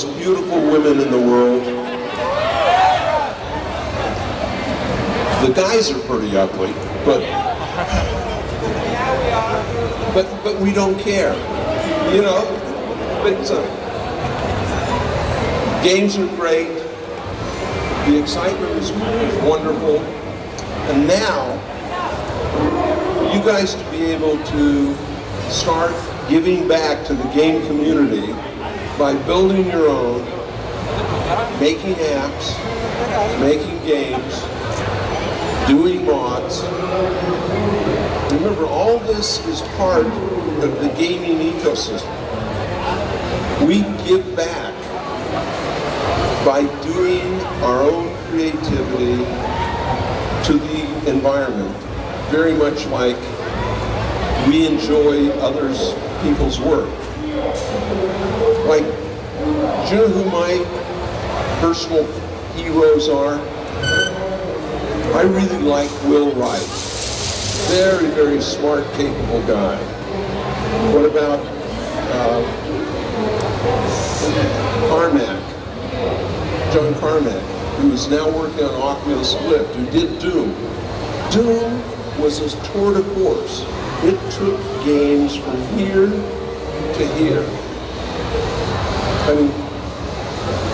most beautiful women in the world. The guys are pretty ugly, but we don't care, you know. But games are great. The excitement is wonderful, and now you guys to be able to start giving back to the game community by building your own, making apps, making games, doing mods. Remember, all this is part of the gaming ecosystem. We give back by doing our own creativity to the environment, very much like we enjoy others people's work. Like, do you know who my personal heroes are? I really like Will Wright. Very, very smart, capable guy. What about Carmack? John Carmack, who is now working on Oculus Rift, who did Doom. Doom was a tour de force. It took games from here to here. I mean,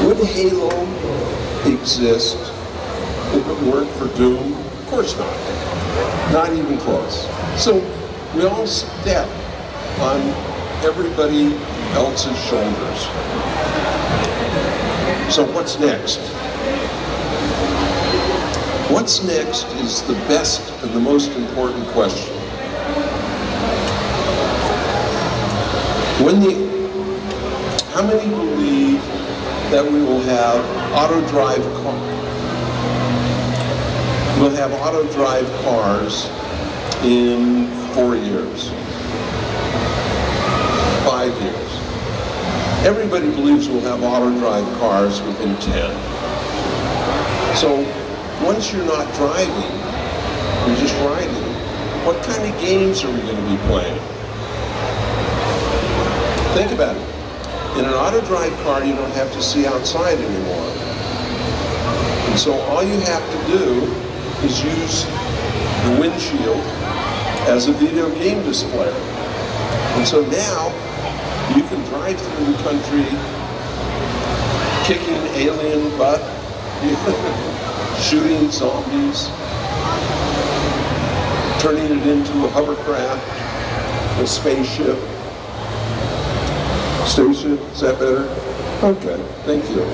would Halo exist if it weren't for Doom? Of course not. Not even close. So we all step on everybody else's shoulders. So what's next? What's next is the best and the most important question. How many believe that we will have auto-drive cars in 4 years, 5 years? Everybody believes we'll have auto-drive cars within 10. So once you're not driving, you're just riding, what kind of games are we going to be playing? Think about it. In an auto-drive car, you don't have to see outside anymore. And so all you have to do is use the windshield as a video game display. And so now you can drive through the country kicking alien butt, shooting zombies, turning it into a hovercraft, a spaceship. Station, is that better? Okay, thank you.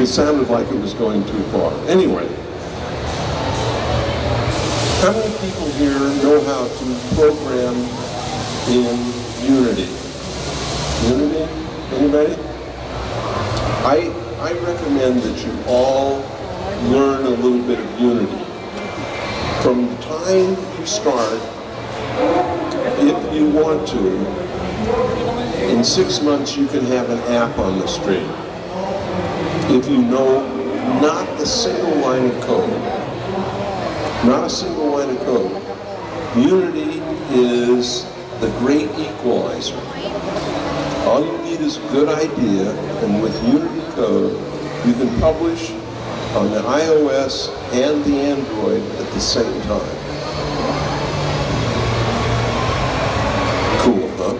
It sounded like it was going too far. Anyway, how many people here know how to program in Unity? Unity? Anybody? I recommend that you all learn a little bit of Unity. From the time you start, if you want to, in 6 months you can have an app on the street. If you know not a single line of code, not a single line of code, Unity is the great equalizer. All you need is a good idea, and with Unity code, you can publish on the iOS and the Android at the same time. Cool, huh?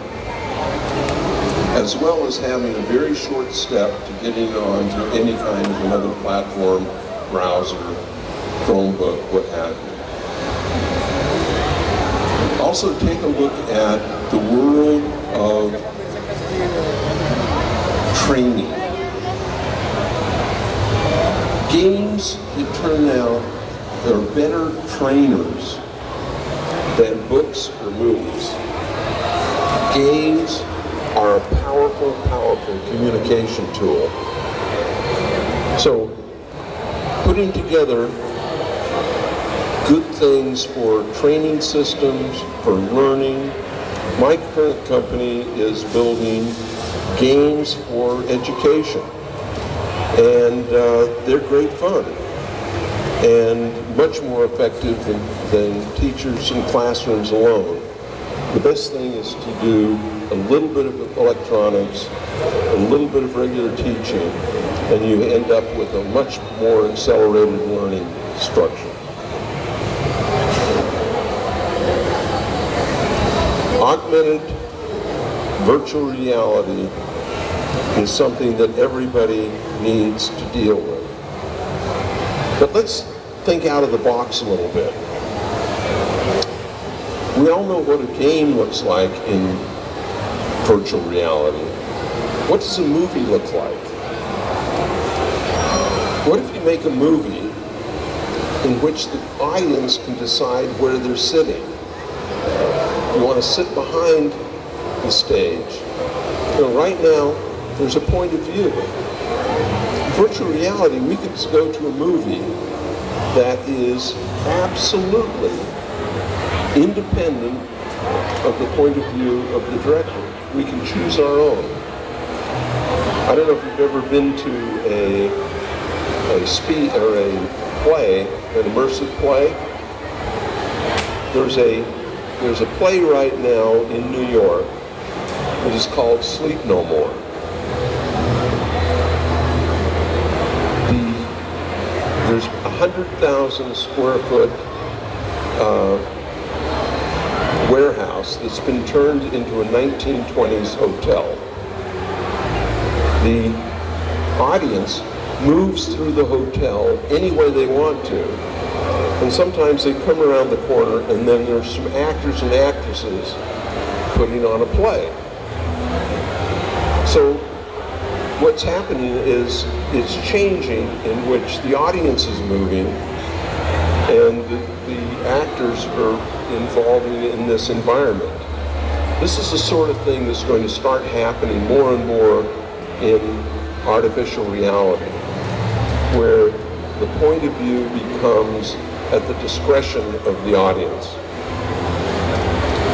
As well as having a very short step to getting on to any kind of another platform, browser, Chromebook, what have you. Also take a look at the world of training. Games, it turned out, are better trainers than books or movies. Games are a powerful, powerful communication tool. So, putting together good things for training systems, for learning. My current company is building games for education. And they're great fun and much more effective than teachers in classrooms alone. The best thing is to do a little bit of electronics, a little bit of regular teaching, and you end up with a much more accelerated learning structure. Augmented virtual reality is something that everybody needs to deal with. But let's think out of the box a little bit. We all know what a game looks like in virtual reality. What does a movie look like? What if you make a movie in which the audience can decide where they're sitting? You want to sit behind the stage. You know, right now, there's a point of view. In virtual reality, we could go to a movie that is absolutely independent of the point of view of the director. We can choose our own. I don't know if you've ever been to a play, an immersive play. There's a play right now in New York that is called Sleep No More. There's 100,000 square foot warehouse that's been turned into a 1920s hotel. The audience moves through the hotel any way they want to. And sometimes they come around the corner and then there's some actors and actresses putting on a play. So what's happening is it's changing in which the audience is moving and the actors are involving in this environment. This is the sort of thing that's going to start happening more and more in artificial reality, where the point of view becomes at the discretion of the audience.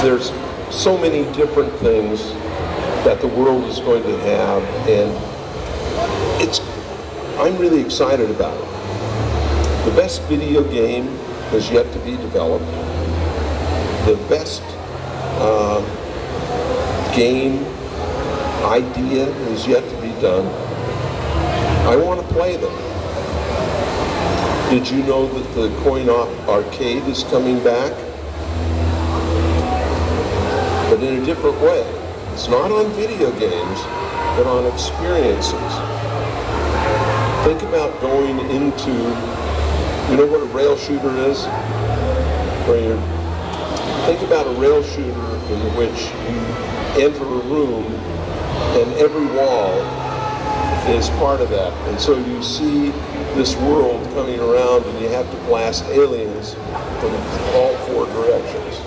There's so many different things that the world is going to have, and I'm really excited about it. The best video game has yet to be developed. The best game idea is yet to be done. I want to play them. Did you know that the coin arcade is coming back? But in a different way. It's not on video games, but on experiences. Think about going into, you know what a rail shooter is? Think about a rail shooter in which you enter a room and every wall is part of that. And so you see this world coming around and you have to blast aliens from all four directions,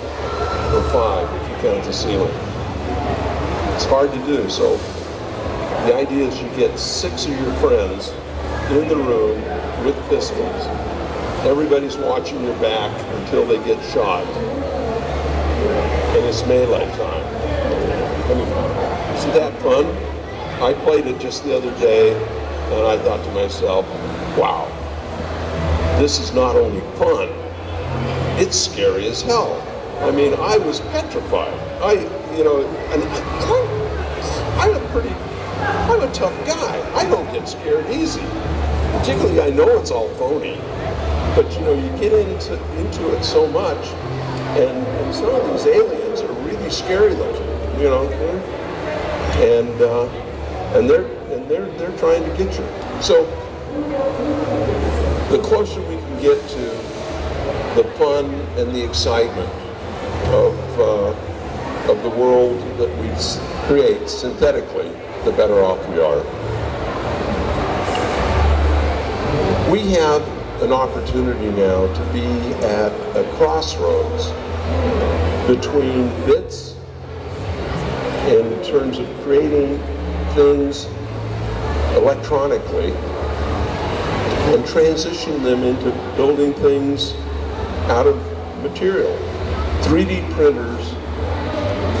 or five if you count the ceiling. It's hard to do, so the idea is you get 6 of your friends in the room with pistols. Everybody's watching your back until they get shot. And it's melee time. Isn't that fun? I played it just the other day and I thought to myself, wow, this is not only fun, it's scary as hell. I mean, I was petrified. I'm a tough guy. I don't get scared easy. Particularly, I know it's all phony. But you know, you get into it so much, and some of these aliens are really scary looking. You know, and they're trying to get you. So the closer we can get to the fun and the excitement of the world that we create synthetically, the better off we are. We have an opportunity now to be at a crossroads between bits in terms of creating things electronically and transitioning them into building things out of material. 3D printers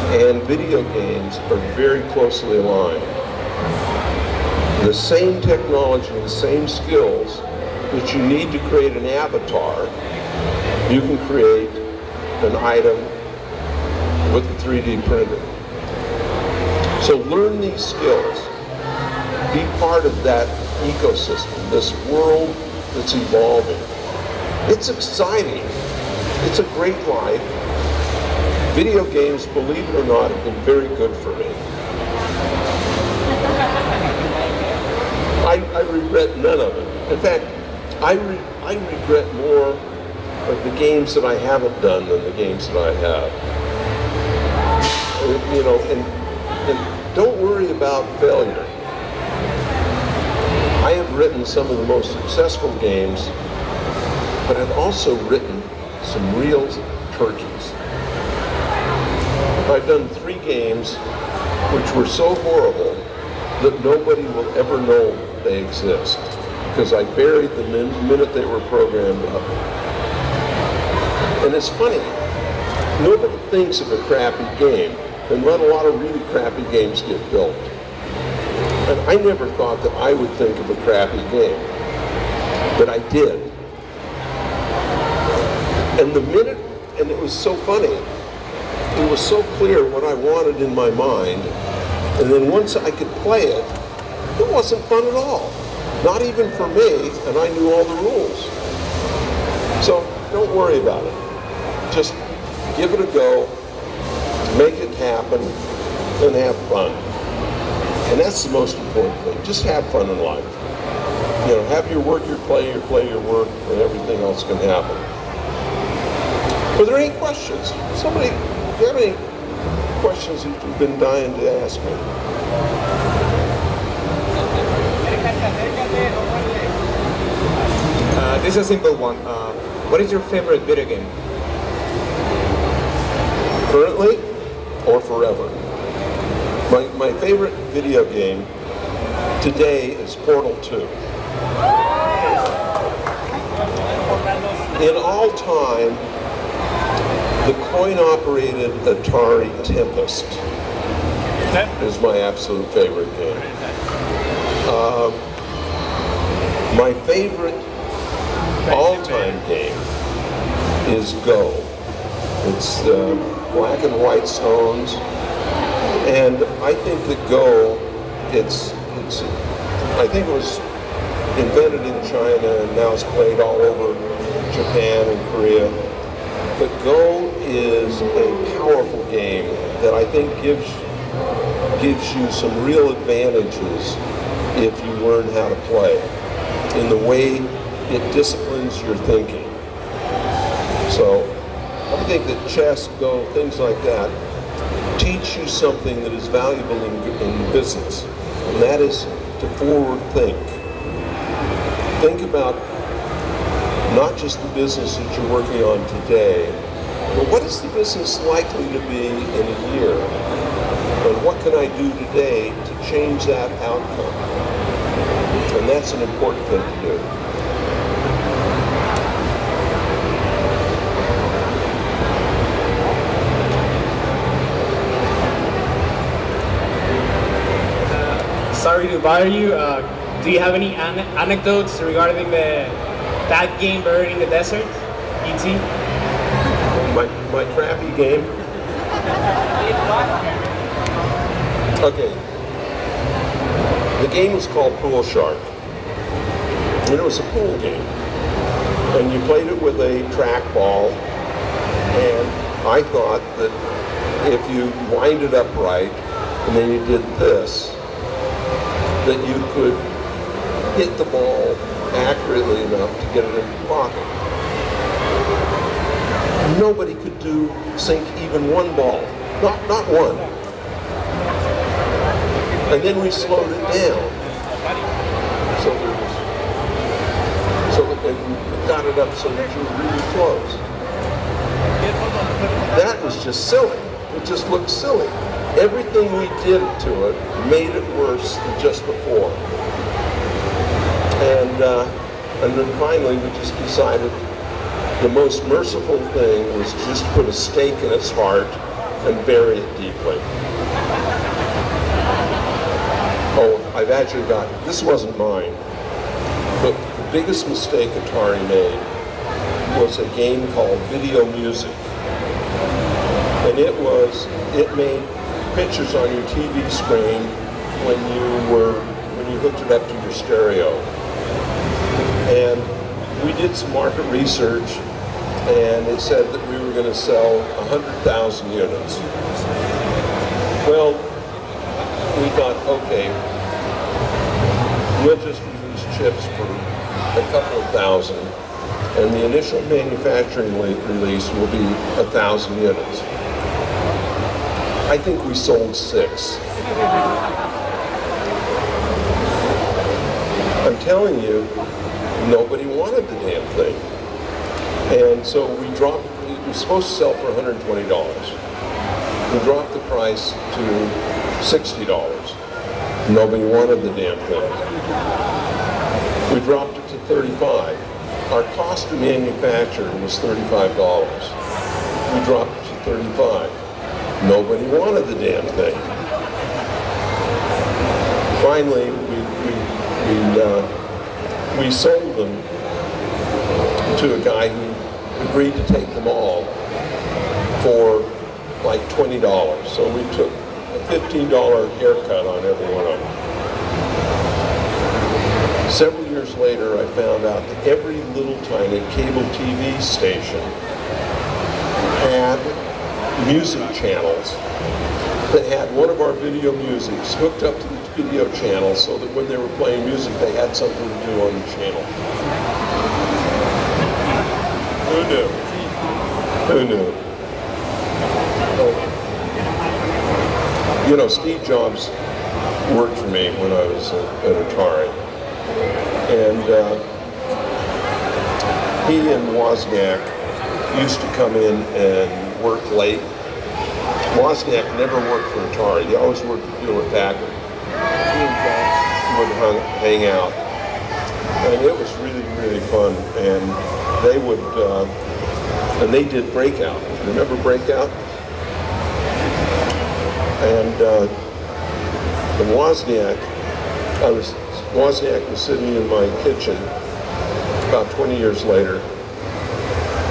and video games are very closely aligned. The same technology, the same skills that you need to create an avatar, you can create an item with the 3D printer. So learn these skills. Be part of that ecosystem, this world that's evolving. It's exciting. It's a great life. Video games, believe it or not, have been very good for me. I regret none of it. In fact, I regret more of the games that I haven't done than the games that I have. You know, and don't worry about failure. I have written some of the most successful games, but I've also written some real turkeys. I've done 3 games which were so horrible that nobody will ever know they exist, because I buried them the minute they were programmed up. And it's funny, nobody thinks of a crappy game, and let a lot of really crappy games get built. And I never thought that I would think of a crappy game, but I did. And the minute, and it was so funny, it was so clear what I wanted in my mind, and then once I could play it, it wasn't fun at all. Not even for me, and I knew all the rules. So don't worry about it. Just give it a go, make it happen, and have fun. And that's the most important thing. Just have fun in life. You know, have your work, your play your work, and everything else can happen. Are there any questions? Somebody, do you have any questions that you've been dying to ask me? This is a simple one. What is your favorite video game? Currently or forever? My favorite video game today is Portal 2. In all time, the coin-operated Atari Tempest is my absolute favorite game. My favorite all-time game is Go. It's black and white stones, and I think that Go, I think it was invented in China and now it's played all over Japan and Korea. But Go is a powerful game that I think gives you some real advantages if you learn how to play, in the way it disciplines your thinking. So I think that chess, Go, things like that teach you something that is valuable in business, and that is to forward think. Think about not just the business that you're working on today, but what is the business likely to be in a year? And what can I do today to change that outcome? And that's an important thing to do. Sorry to bother you. Do you have any anecdotes regarding that game Buried in the Desert, E.T.? My crappy game? Okay. The game was called Pool Shark. And it was a pool game. And you played it with a trackball. And I thought that if you wind it up right, and then you did this, that you could hit the ball accurately enough to get it in the pocket. Nobody could sink even one ball, not one. And then we slowed it down. And we got it up so that you were really close. That was just silly. It just looked silly. Everything we did to it made it worse than just before. And then finally we just decided the most merciful thing was just put a stake in its heart and bury it deeply. Oh, I've actually got, this wasn't mine, but the biggest mistake Atari made was a game called Video Music. And it made pictures on your TV screen when you hooked it up to your stereo. And we did some market research, and it said that we were going to sell 100,000 units. Well, we thought, okay, we'll just use chips for a couple of thousand, and the initial manufacturing release will be 1,000 units. I think we sold 6. I'm telling you, nobody wanted the damn thing. And so we dropped, it was supposed to sell for $120. We dropped the price to $60. Nobody wanted the damn thing. We dropped it to $35. Our cost to manufacture was $35. We dropped it to $35. Nobody wanted the damn thing. Finally, we sold them to a guy who agreed to take them all for like $20. So we took a $15 haircut on every one of them. Several years later, I found out that every little tiny cable TV station had music channels that had one of our video musics hooked up to the video channel so that when they were playing music, they had something to do on the channel. Who knew? Who knew? You know, Steve Jobs worked for me when I was at Atari. And he and Wozniak used to come in and work late. Wozniak never worked for Atari. He always worked for Hewlett-Packard. He and Jobs would hang out. And it was really, really fun. And they would, and they did Breakout. Remember Breakout? And Wozniak was sitting in my kitchen about 20 years later.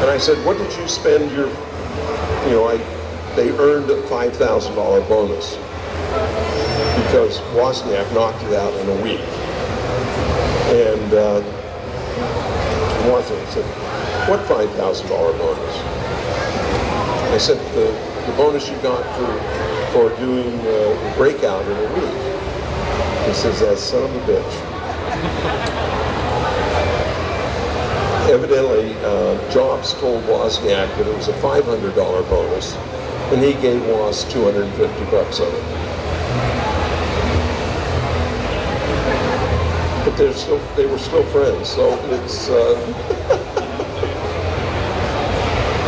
And I said, what did you spend your, they earned a $5,000 bonus because Wozniak knocked it out in a week. And Wozniak said, what $5,000 bonus? I said, the bonus you got for doing the Breakout in a week. He says, that son of a bitch. Evidently, Jobs told Wozniak that it was a $500 bonus, and he gave Woz $250 of it. But they were still friends, so it's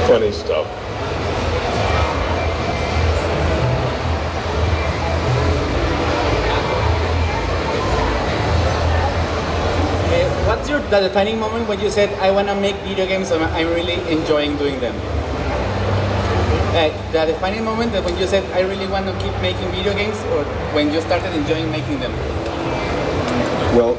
funny stuff. What's the defining moment when you said, I want to make video games and I'm really enjoying doing them? The defining moment that when you said, I really want to keep making video games, or when you started enjoying making them? Well,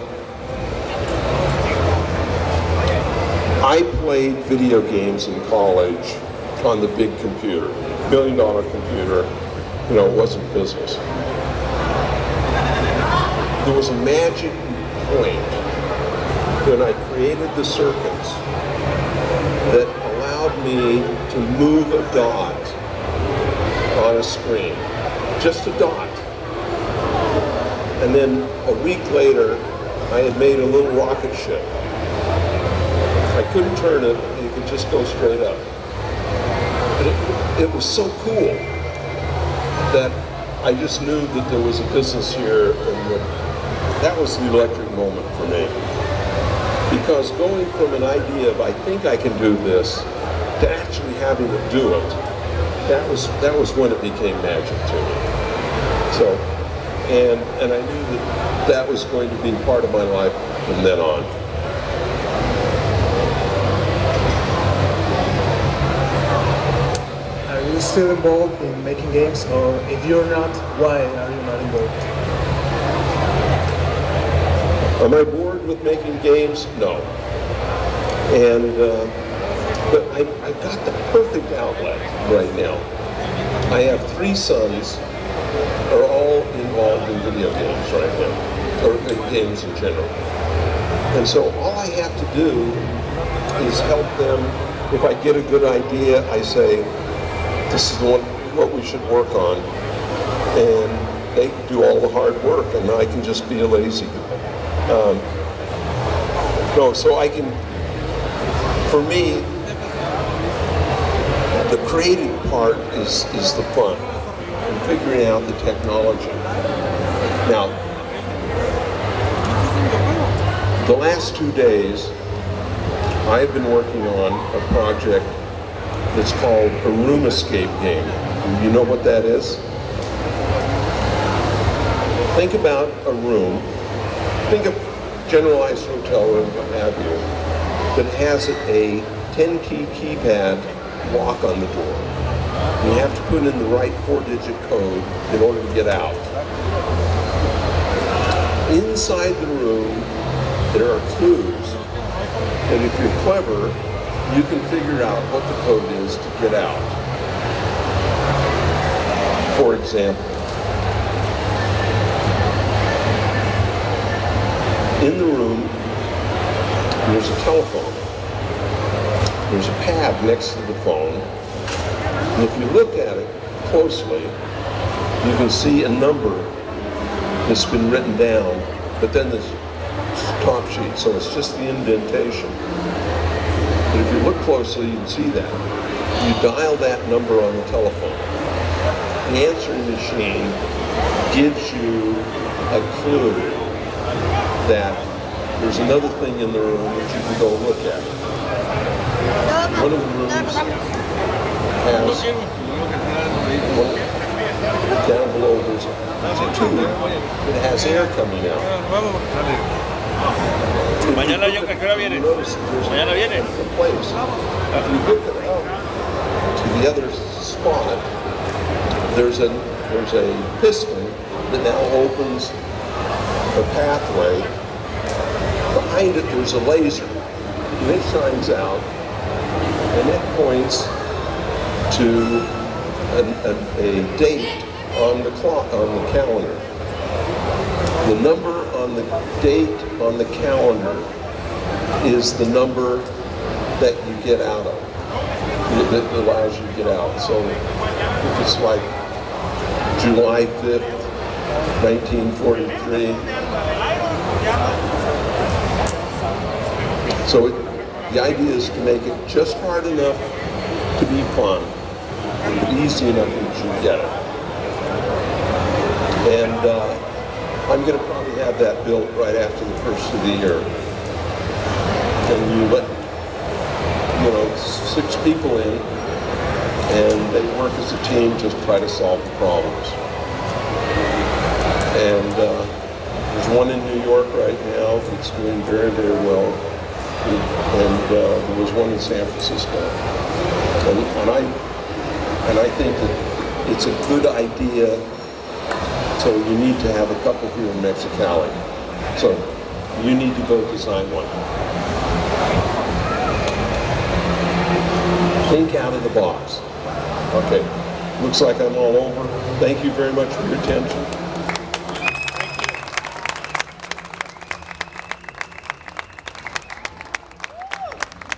I played video games in college on the big computer, $1 million computer. It wasn't business. There was a magic point when I created the circuits that allowed me to move a dot on a screen, just a dot. And then a week later, I had made a little rocket ship. I couldn't turn it, it could just go straight up. But it was so cool that I just knew that there was a business here, and that was the electric moment for me. Because going from an idea of I think I can do this to actually having to do it, that was when it became magic to me. So, and I knew that was going to be part of my life from then on. Are you still involved in making games, or if you're not, why are you not involved? Am I bored with making games? No. And but I've got the perfect outlet right now. I have 3 sons, are all involved in video games right now, or in games in general. And so all I have to do is help them. If I get a good idea, I say, this is what we should work on. And they do all the hard work, and I can just be a lazy guy. No, so I can, for me, the creative part is the fun, and figuring out the technology. Now, the last 2 days, I've been working on a project that's called a room escape game. You know what that is? Think about a room, think of generalized hotel room, what have you, that has a 10-key keypad lock on the door. You have to put in the right 4-digit code in order to get out. Inside the room, there are clues, and if you're clever, you can figure out what the code is to get out. For example, in the room, there's a telephone. There's a pad next to the phone, and if you look at it closely, you can see a number that's been written down, but then this top sheet, so it's just the indentation. But if you look closely, you can see that. You dial that number on the telephone. The answering machine gives you a clue that there's another thing in the room that you can go look at. One of the rooms has, down below there's a tube that has air coming out. Mañana yo que hora viene. Mañana viene. Place. If you hook it up to the other spot, there's a piston that now opens a pathway. Behind it there's a laser, and it shines out, and it points to a date on the clock, on the calendar. The number on the date on the calendar is the number that you get out of, that allows you to get out. So if it's like July 5th, 1943, so the idea is to make it just hard enough to be fun, and easy enough that you get it. And I'm going to probably have that built right after the first of the year. And you let, 6 people in, and they work as a team to try to solve the problems. And there's one in New York right now that's doing very, very well. And there was one in San Francisco. And I think that it's a good idea. So you need to have a couple here in Mexicali. So you need to go design one. Think out of the box. Okay, looks like I'm all over. Thank you very much for your attention.